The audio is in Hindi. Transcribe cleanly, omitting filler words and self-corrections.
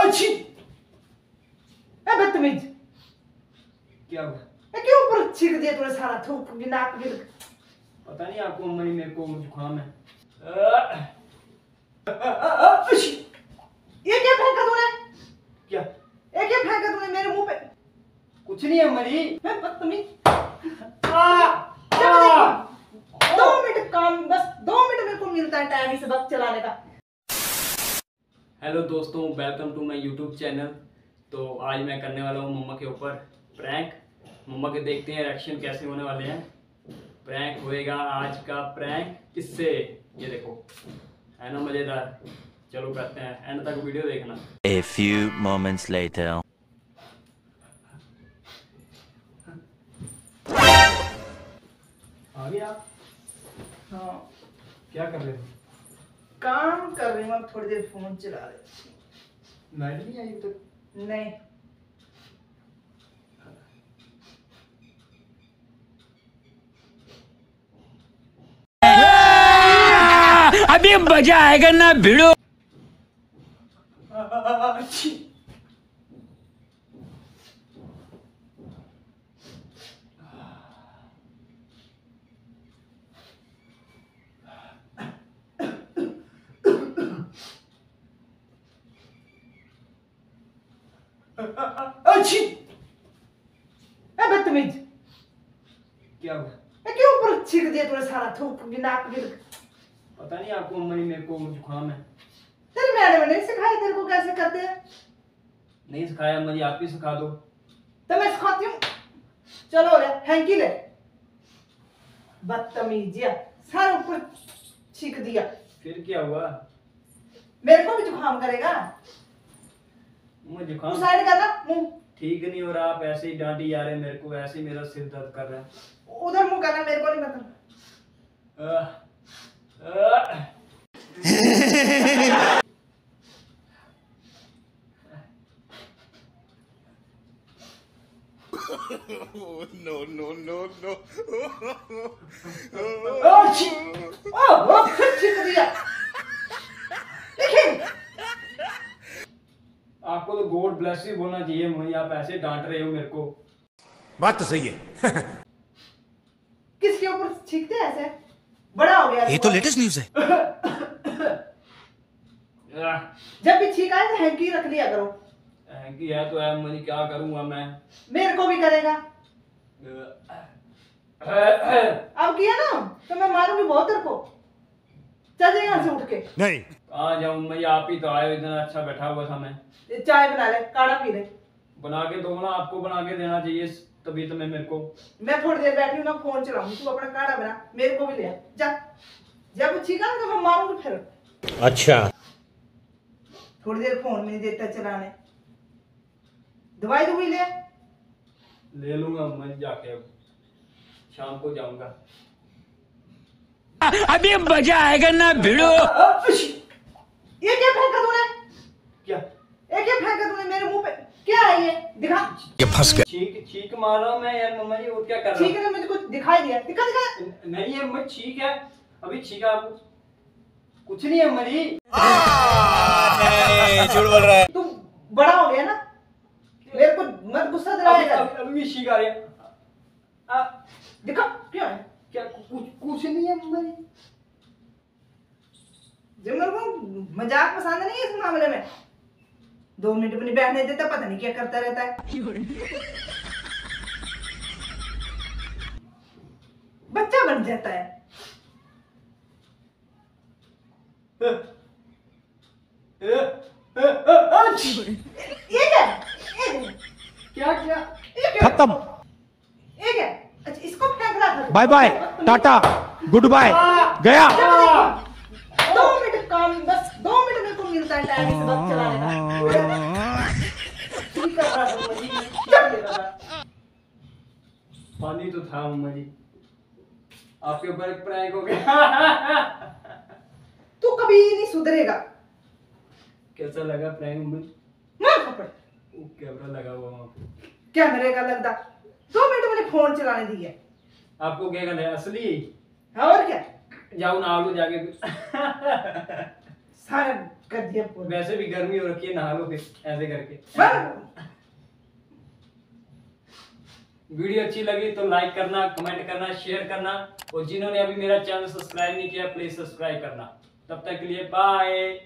अच्छी ए बदतमीज, क्या हुआ? क्यों ऊपर छींक दिया तूने सारा थूक भी नाक भी? पता नहीं आपको अम्मा, मेरे को जुकाम है। ये क्या फेंका तूने? क्या ये क्या फेंका तूने मेरे मुंह पे? कुछ नहीं अम्मा जी। मैं बदतमीज। 2 मिनट काम, बस 2 मिनट मेरे को मिलता है टाइम इसे बस चलाने का। हेलो दोस्तों, welcome to my YouTube channel. तो आज मैं करने वाला हूँ मम्मा के ऊपर प्रैंक। मम्मा के देखते हैं रिएक्शन कैसे होने वाले हैं। प्रैंक होएगा आज का प्रैंक इससे, ये देखो है ना मजेदार। चलो करते हैं, एंड तक वीडियो देखना। A few moments later. आ गए आप? हाँ, क्या कर रहे हो? काम कर रही हूँ, अब थोड़ी देर फोन चला रही। मैडम नहीं आई तो? नहीं, अभी मजा आएगा ना भिड़ो। अच्छी ए बदतमीज, क्या हुआ? क्यों ऊपर छींक दिया तूने सारा थूक भी नाक भी? पता नहीं आपको अम्मा, मेरे को जुकाम है। तेरे मैडम ने सिखाया तेरे को कैसे करते हैं? नहीं सिखाया अम्मा जी, आप ही सिखा दो। तो मैं सिखाती हूँ। चलो ले हैंकी ले। बदतमीजिया, सारा ऊपर छींक दिया। फिर क्या हुआ? मेरे को भी जुकाम करेगा। मुझे तू जुकाम साइड कर ना मुंह, ठीक नहीं हो रहा, आप ऐसे ही डांटी जा रहे हैं मेरे को, ऐसे ही मेरा सिर दर्द कर रहा है। उधर मुंह करना, मेरे को नहीं पता। No. फिर छींक दिया। देखिए, आपको तो गॉड ब्लेस यू बोलना चाहिए मुझे, आप ऐसे डांट रहे हो मेरे को। बात तो सही है। किसके ऊपर छींकते हैं ऐसे? बड़ा हो गया ये तो लेटेस्ट न्यूज है। जब भी छींक आए तो हैंकी रख लिया करो। कि है तो है, मुझे क्या करूंगा मैं। मेरे को भी करेगा। अब किया ना तो मैं मारूंगी बहुत तेरे को। चल जाए यहाँ से उठ के। नहीं कहाँ जाऊं मैं, आप ही तो आए हो, इतना अच्छा बैठा हुआ था मैं। चाय बना ले, काढ़ा पी ले। बना के दो ना, आपको बना के देना चाहिए तभी तो मैं मेरे को। मैं थोड़ी देर बैठी हूँ ना, फोन चलाऊंगी, तू अपना काढ़ा बना, मेरे को भी ले आ। जा, जब छीका ना तो मैं मारूंगी फिर। अच्छा, थोड़ी देर फोन में नहीं देता चलाने। दवाई तो भी ले। ले लूंगा मैं जाके, अब शाम को जाऊंगा। अभी मजा आएगा ना भिड़ो। ये क्या फेंका तूने? क्या ये क्या फेंका तूने मेरे मुंह पे? क्या है ये? दिखा। ये फंस गया। छींक मार रहा हूं मैं यार मम्मा जी, और क्या कर रहा ठीक है ना, मुझे कुछ दिखाई दिया। दिखा दिखा। नहीं है मैं, ठीक है अभी छींका, आपको कुछ नहीं है अम्मा जी। झूठ बोल रहा है। तू बड़ा हो गया ना, मेरे को मत गुस्सा दिलाएगा। अभी भी छींक आ रही है। दिखा क्या है? क्या कुछ नहीं है अम्मा जी। जब मेरे को मजाक पसंद नहीं है इस मामले में। 2 मिनट भी नहीं बैठने देता, पता नहीं क्या करता रहता है। बच्चा बन जाता है। ये क्या? क्या ये क्या? खत्म। ये क्या? अच्छा, इसको फेंक रहा था। Bye bye, ta ta, good bye, गया। 2 मिनट काम, बस 2 मिनट मेरे को मिलता है टाइम इसे बस चलाने का। ठीक कर रहा हूँ मुझे, क्या दे रहा था? पानी तो था अम्मा जी, आपके ऊपर एक प्रैंक हो गया। तू कभी नहीं सुधरेगा। कैसा लगा प्रैंक अम्मा जी? मार थप्पड़। कैमरा लगा हुआ वहाँ पे। कैमरे का लगता। 2 मिनट मैंने फोन चलाने दी है। आपको क्या करना है असली? और क्या? जाओ ना लो जाके। सारा कर दिया पूरा। वैसे भी गर्मी हो रखी है, नहा लो फिर ऐसे करके। वीडियो अच्छी लगी तो लाइक करना, कमेंट करना, शेयर करना, और जिन्होंने अभी मेरा चैनल सब्सक्राइब नहीं किया प्लीज सब्सक्राइब करना। तब तक के लिए बाय।